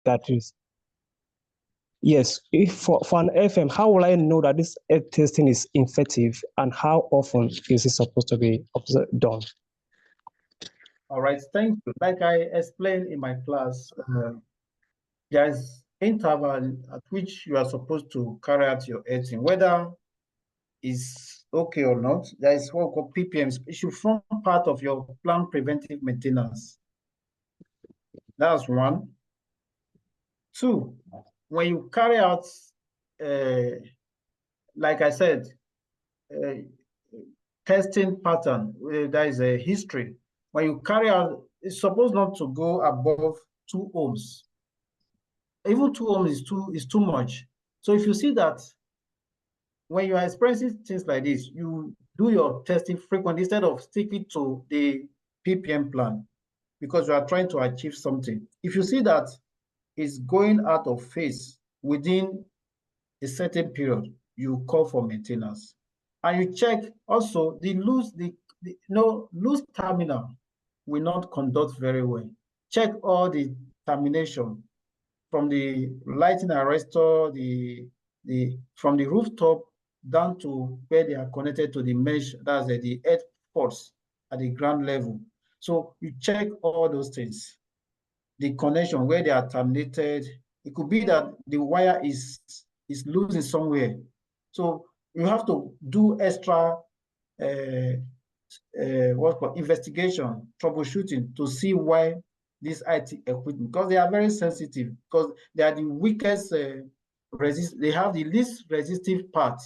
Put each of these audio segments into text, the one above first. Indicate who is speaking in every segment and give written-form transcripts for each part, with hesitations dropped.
Speaker 1: That is, yes. If for an FM, how will I know that this earth testing is effective, and how often is it supposed to be done?
Speaker 2: All right, thank you. Like I explained in my class, there is interval at which you are supposed to carry out your earthing, whether it's okay or not. There is what we call PPMs. It should form part of your planned preventive maintenance. That's one. Two, when you carry out, like I said, testing pattern, there is a history. When you carry out, it's supposed not to go above 2 ohms. Even 2 ohms is too much. So if you see that when you are experiencing things like this, you do your testing frequently instead of sticking to the PPM plan because you are trying to achieve something. If you see that it's going out of phase within a certain period, you call for maintenance. And you check also the loose terminal will not conduct very well. Check all the termination from the lighting arrestor, from the rooftop down to where they are connected to the mesh, that's the earth ports at the ground level. So you check all those things. The connection where they are terminated, it could be that the wire is losing somewhere. So you have to do extra what's called investigation, troubleshooting to see why this IT equipment, because they are very sensitive, because they are the weakest they have the least resistive part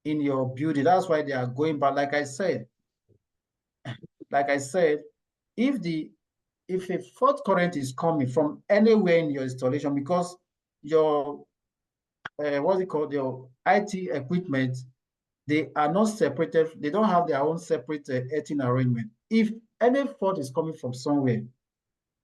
Speaker 2: in your building. That's why they are going. But like I said, if a fault current is coming from anywhere in your installation, because your your IT equipment, they are not separated, they don't have their own separate earthing arrangement. If any fault is coming from somewhere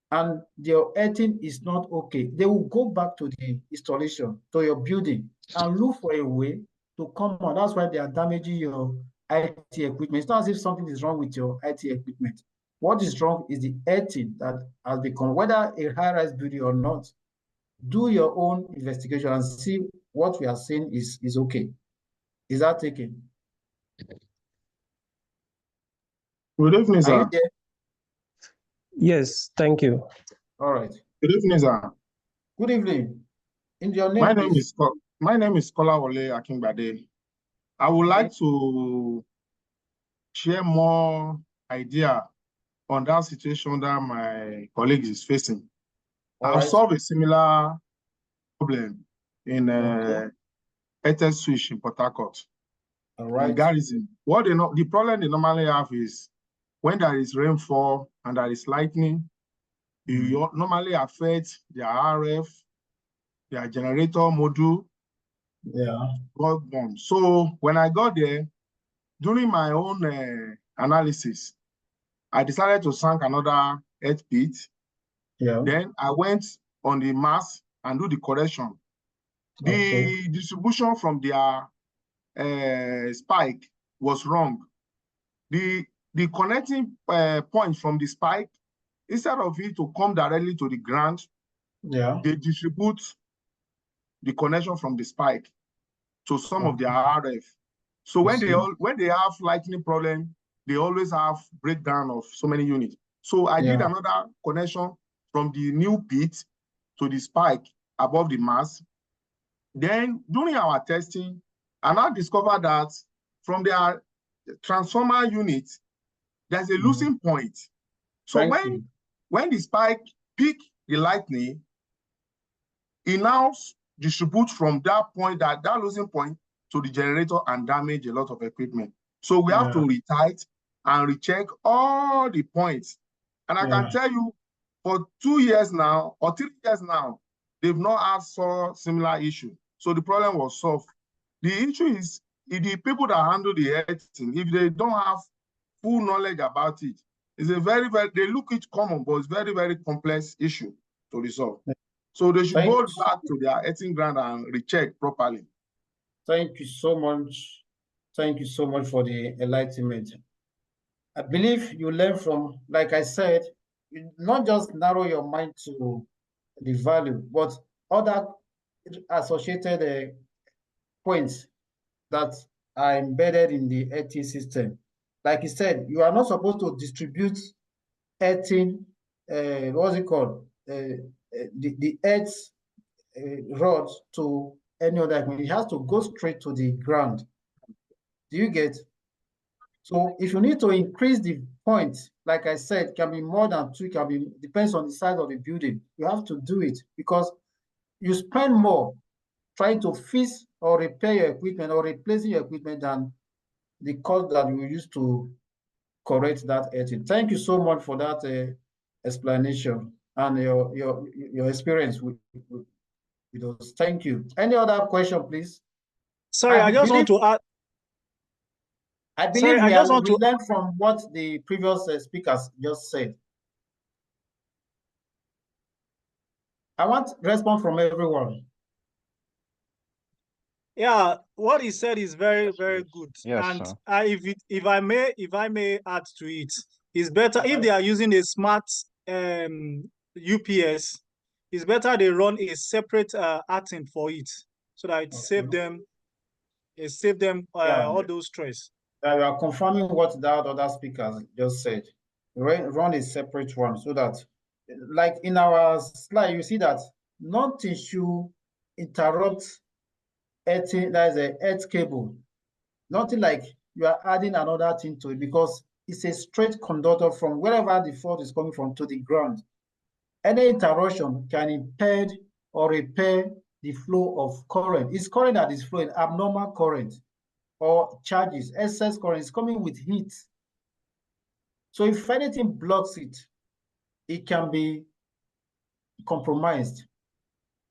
Speaker 2: and your earthing is not okay, they will go back to the installation, to your building, and look for a way to come on. That's why they are damaging your IT equipment. It's not as if something is wrong with your IT equipment. What is wrong is the earthing that has become, whether a high-rise building or not. Do your own investigation and see what we are saying is okay. Is that taken?
Speaker 3: Good evening, sir.
Speaker 2: Are you there?
Speaker 1: Yes, thank you.
Speaker 2: All right.
Speaker 3: Good evening, sir.
Speaker 2: Good evening. In your name,
Speaker 3: my name is Kolawole Akingbade. I would like to share more idea on that situation that my colleague is facing. I've solved a similar problem in Airtel Switch in Port Harcourt.
Speaker 2: All right.
Speaker 3: Garrison. What the problem they normally have is when there is rainfall and there is lightning, it normally affects their RF, their generator module.
Speaker 2: Yeah.
Speaker 3: So when I got there, during my own analysis, I decided to sink another 8 bit.
Speaker 2: Yeah.
Speaker 3: Then I went on the mass and do the correction. The distribution from their spike was wrong. The connecting point from the spike, instead of it to come directly to the ground, they distribute the connection from the spike to some of their RF. So when they have lightning problem, they always have breakdown of so many units. So I did another connection from the new pit to the spike above the mass. Then during our testing, I now discovered that from their transformer unit, there's a losing point. So when the spike pick the lightning, it now distributes from that point, that losing point, to the generator and damage a lot of equipment. So we have to retight and recheck all the points. And I can tell you, for 2 years now, or 3 years now, they've not had so similar issue. So the problem was solved. The issue is if the people that handle the earthing, if they don't have full knowledge about it, it's a very, they look it common, but it's very, very complex issue to resolve. So they should go back to their earthing ground and recheck properly.
Speaker 2: Thank you so much. Thank you so much for the enlightenment. I believe you learn from, like I said, you not just narrow your mind to the value, but other associated points that are embedded in the earthing system. Like you said, you are not supposed to distribute earthing, what's it called? The earth rod to any other equipment. It has to go straight to the ground. Do you get? So if you need to increase the point, like I said, can be more than 2, can be, depends on the size of the building. You have to do it because you spend more trying to fix or repair your equipment or replacing your equipment than the cost that you use to correct that earthing. Thank you so much for that explanation and your experience with us. Thank you. Any other question, please?
Speaker 1: Sorry, I just want to add.
Speaker 2: I believe we learned from what the previous speakers just said. I want response from everyone.
Speaker 1: Yeah, what he said is very, very good.
Speaker 4: Yes,
Speaker 1: and if I may add to it, it's better if they are using a smart UPS. It's better they run a separate earthing for it, so that it save them. It save them all those stress.
Speaker 2: You are confirming what the other speakers just said. Run a separate one so that, like in our slide, you see that nothing should interrupt earthing. That is a earth cable. Nothing like you are adding another thing to it because it's a straight conductor from wherever the fault is coming from to the ground. Any interruption can impede or repair the flow of current. It's current that is flowing, abnormal current or charges, excess current is coming with heat. So if anything blocks it, it can be compromised.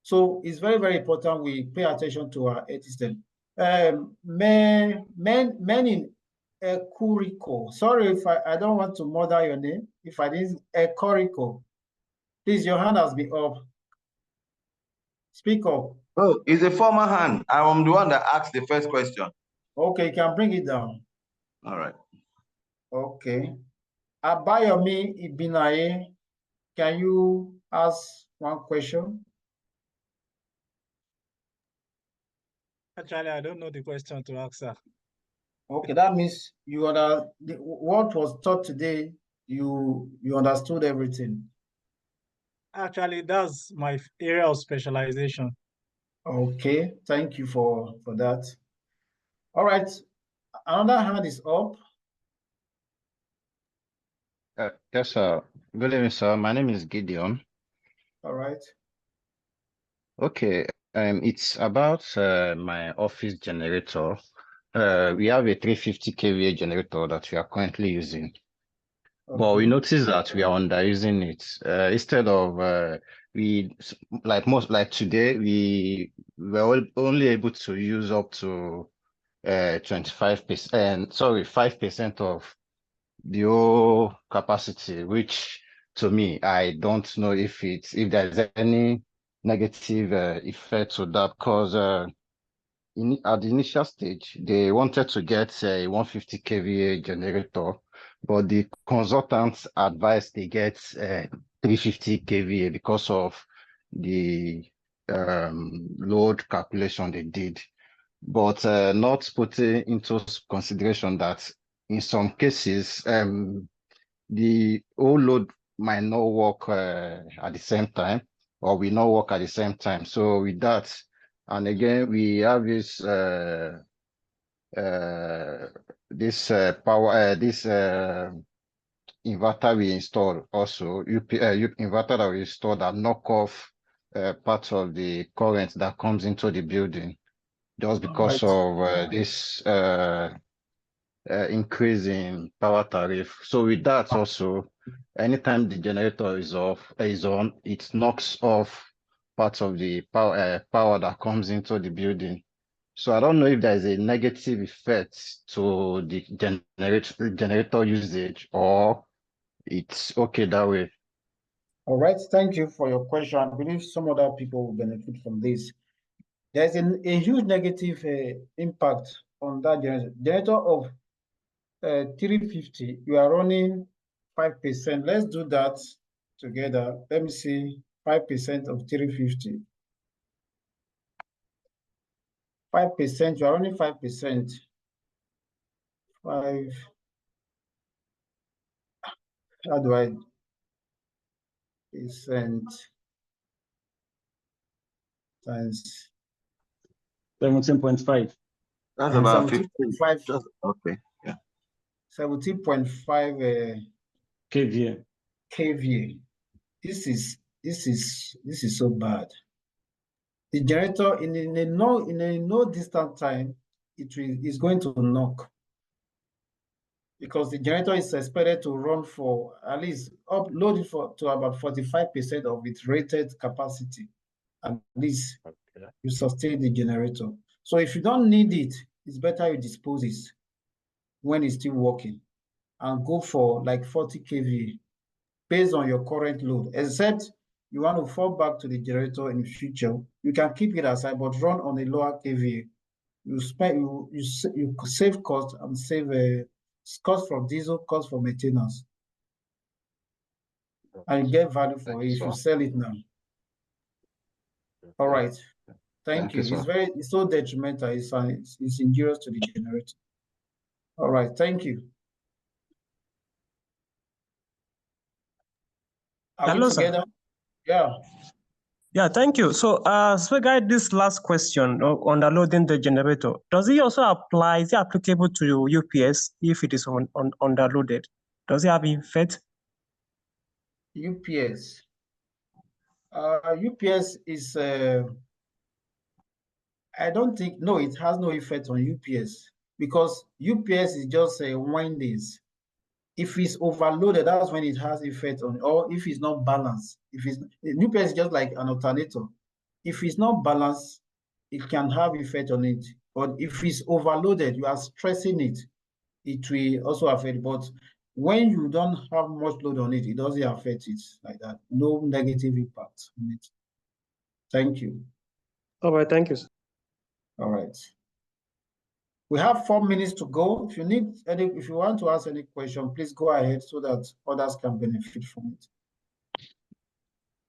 Speaker 2: So it's very, very important we pay attention to our earth system. Men in Ekuriko. Sorry if I don't want to murder your name. If I didn't, Ekuriko. Please, your hand has been up. Speak up.
Speaker 5: Oh, it's a former hand. I'm the one that asked the first question.
Speaker 2: Okay, you can bring it down.
Speaker 5: All right.
Speaker 2: Okay. Abayomi Ibinaye, can you ask one question?
Speaker 1: Actually, I don't know the question to ask, sir.
Speaker 2: Okay, that means you what was taught today, you understood everything.
Speaker 1: Actually, that's my area of specialization.
Speaker 2: Okay, thank you for that. All right, another hand is up.
Speaker 4: Yes, sir. Good evening, sir. My name is Gideon.
Speaker 2: All right.
Speaker 4: Okay, it's about my office generator. We have a 350 kVA generator that we are currently using. Okay. But we noticed that we are underusing it. Instead of like today, we were only able to use up to 25%, sorry, 5% of the whole capacity, which to me, I don't know if there's any negative effect to that, because at the initial stage, they wanted to get a 150 kVA generator, but the consultants advised they get 350 kVA because of the load calculation they did, but not putting into consideration that in some cases, the whole load might not work at the same time, or will not work at the same time. So with that, and again, we have this inverter we installed also, inverter that we installed that knock off part of the current that comes into the building, just because of this increase in power tariff. So with that also, anytime the generator is on, it knocks off part of the power that comes into the building. So I don't know if there's a negative effect to the generator usage, or it's okay that way.
Speaker 2: All right, thank you for your question. I believe some other people will benefit from this. There's a huge negative impact on that generator of 350. You are running 5%. Let's do that together. Let me see 5% of 350. 5%, you are only 5%. 5. How do I percent times
Speaker 1: 17.5.
Speaker 5: That's about 15.
Speaker 2: 17.5.
Speaker 5: Okay. Yeah.
Speaker 2: 17.5
Speaker 1: kVA.
Speaker 2: kVA. This is so bad. The generator in a no distant time, is going to knock, because the generator is expected to run for at least uploaded to about 45% of its rated capacity. At least you sustain the generator. So if you don't need it, it's better you dispose it when it's still working and go for like 40 kVA based on your current load. Except you want to fall back to the generator in the future, you can keep it aside but run on a lower kVA. You save cost and save cost from diesel, cost for maintenance, and you get value for it if you sell it now. All right. Thank you. It's so detrimental. It's injurious to the generator. All right. Thank you. Are
Speaker 1: Hello,
Speaker 2: we together?
Speaker 1: sir.
Speaker 2: Yeah.
Speaker 1: Yeah, thank you. So, regarding this last question on underloading the generator, does it also apply? Is it applicable to UPS if it is underloaded? Does it have effect?
Speaker 2: UPS. UPS is. I don't think. No, it has no effect on UPS, because UPS is just windings. If it's overloaded, that's when it has effect on, or if it's not balanced. If it's UPS is just like an alternator. If it's not balanced, it can have effect on it. But if it's overloaded, you are stressing it, it will also affect. But when you don't have much load on it, it doesn't affect it like that. No negative impact on it. Thank you.
Speaker 1: All right, thank you, sir.
Speaker 2: All right. We have 4 minutes to go. If you want to ask any question, please go ahead so that others can benefit from it.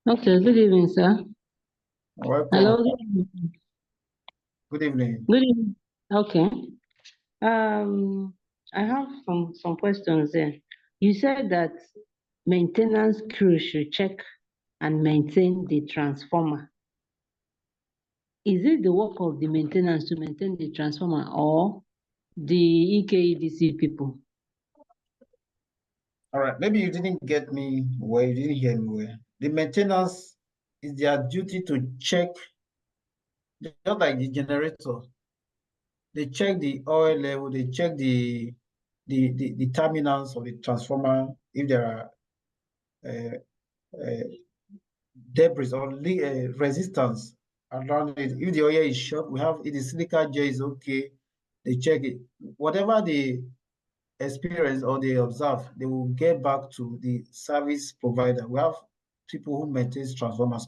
Speaker 6: Okay, good evening, sir.
Speaker 2: Welcome.
Speaker 6: Hello.
Speaker 2: Good evening.
Speaker 6: Good evening. Okay. I have some questions there. You said that maintenance crew should check and maintain the transformer. Is it the work of the maintenance to maintain the transformer, or the EKEDC people?
Speaker 2: All right, maybe you didn't get me well, you didn't hear me well. The maintenance is their duty to check, just like the generator. They check the oil level, they check the terminals of the transformer, if there are debris or resistance around it. If the oil is short, if the silica gel is okay, they check it. Whatever they experience or they observe, they will get back to the service provider. We have people who maintain transformers,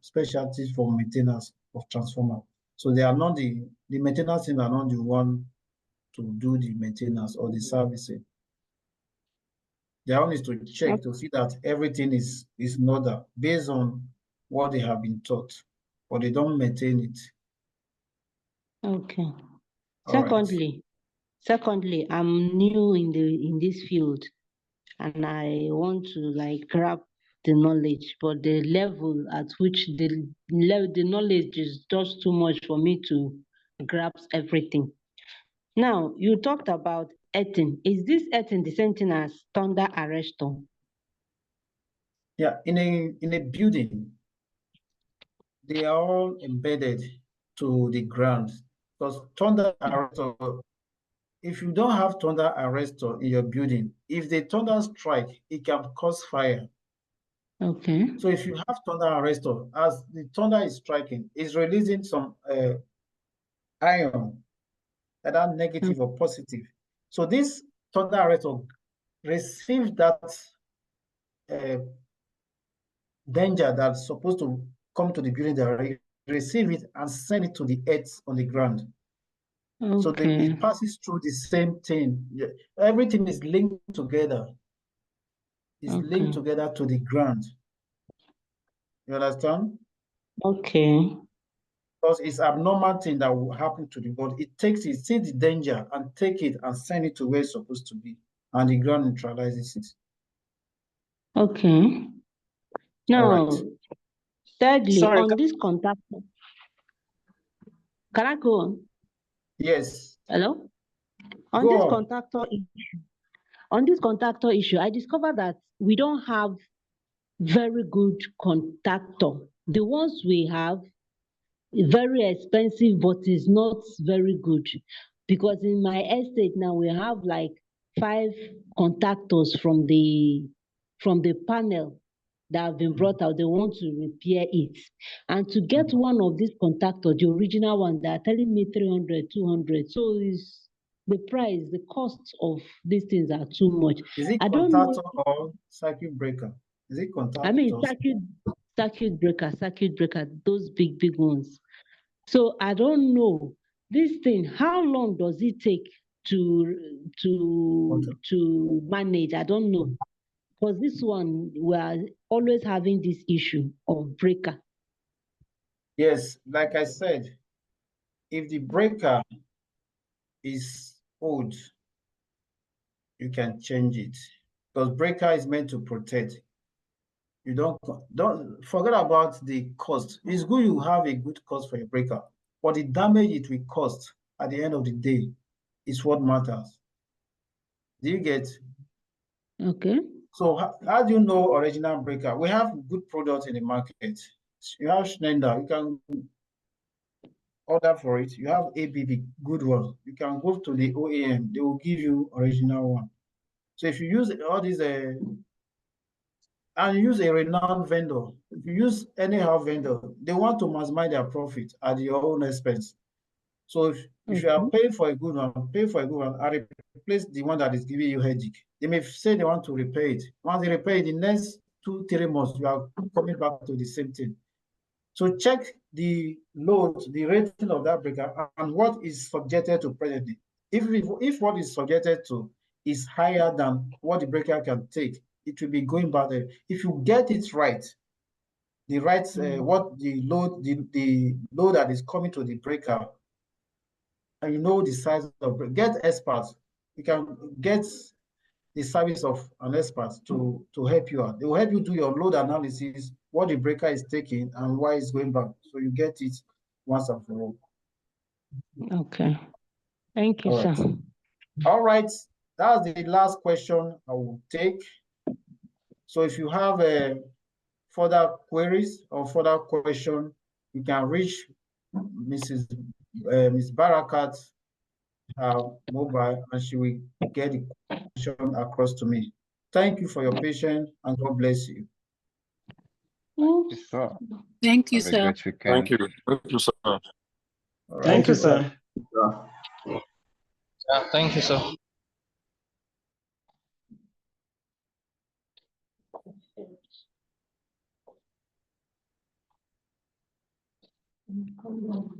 Speaker 2: specialties for maintenance of transformer. So they are not the maintenance team are not the one to do the maintenance or the servicing. Their own is to check to see that everything is in order based on what they have been taught, but they don't maintain it.
Speaker 6: Okay.
Speaker 2: All
Speaker 6: Secondly, I'm new in this field, and I want to grab the knowledge, but the level at which the knowledge is just too much for me to grasp everything. Now, you talked about earthing. Is this earthing the same thing as thunder arrestor?
Speaker 2: Yeah, in a building, they are all embedded to the ground, because thunder arrestor, if you don't have thunder arrestor in your building, if the thunder strike, it can cause fire.
Speaker 6: Okay.
Speaker 2: So if you have thunder arrestor, as the thunder is striking, it's releasing some ion, either negative or positive. So this thunder arrestor receives that danger that's supposed to come to the building, they receive it and send it to the earth on the ground.
Speaker 6: Okay.
Speaker 2: So it passes through the same thing. Everything is linked together. It's linked together to the ground. You understand?
Speaker 6: Okay.
Speaker 2: Because it's abnormal thing that will happen to the board. It takes it, sees the danger and take it and send it to where it's supposed to be. And the ground neutralizes it.
Speaker 6: Okay. Now,
Speaker 2: right.
Speaker 6: thirdly,
Speaker 1: Sorry,
Speaker 6: on this contactor, can I go on?
Speaker 2: Yes.
Speaker 6: Hello? On
Speaker 2: Go
Speaker 6: this
Speaker 2: on.
Speaker 6: contactor issue, I discovered that we don't have very good contactor. The ones we have, very expensive, but is not very good. Because in my estate now, we have like 5 contactors from the panel that have been brought out. They want to repair it. And to get one of these contactors, the original one, they are telling me 300, 200. So is the price, the cost of these things are too much.
Speaker 2: Is it
Speaker 6: I don't know.
Speaker 2: contactor or circuit breaker? Is it contactor?
Speaker 6: I mean, circuit breaker, those big ones. So I don't know this thing. How long does it take to manage? I don't know, because this one we are always having this issue of breaker.
Speaker 2: Yes, like I said, if the breaker is old, you can change it, because breaker is meant to protect. You don't forget about the cost. It's good you have a good cost for a breaker, but the damage it will cost at the end of the day is what matters. Do you get?
Speaker 6: Okay.
Speaker 2: So how do you know original breaker? We have good products in the market. You have Schneider, you can order for it. You have ABB, good one. You can go to the OEM, they will give you original one. So if you use all these and use a renowned vendor, if you use anyhow vendor, they want to maximize their profit at your own expense. So if you are paying for a good one, pay for a good one and replace the one that is giving you headache. They may say they want to repair it. Once they repair it, the next 2-3 months, you are coming back to the same thing. So check the load, the rating of that breaker and what is subjected to presently. If what is subjected to is higher than what the breaker can take, it will be going back there. If you get it right, what the load that is coming to the breaker, and you know the size of breaker, get experts. You can get the service of an expert to help you out. They will help you do your load analysis, what the breaker is taking and why it's going back. So you get it once and for all.
Speaker 6: Okay. Thank you,
Speaker 2: All right.
Speaker 6: sir.
Speaker 2: All right. That's the last question I will take. So if you have further queries or further question, you can reach Ms. Barakat mobile, and she will get the question across to me. Thank you for your patience and God bless you.
Speaker 4: Yes, sir.
Speaker 7: Thank you,
Speaker 4: Have a
Speaker 7: sir.
Speaker 4: great weekend.
Speaker 8: Thank you. Thank you, sir.
Speaker 2: All right.
Speaker 1: Thank you, sir.
Speaker 9: Yeah, thank you, sir.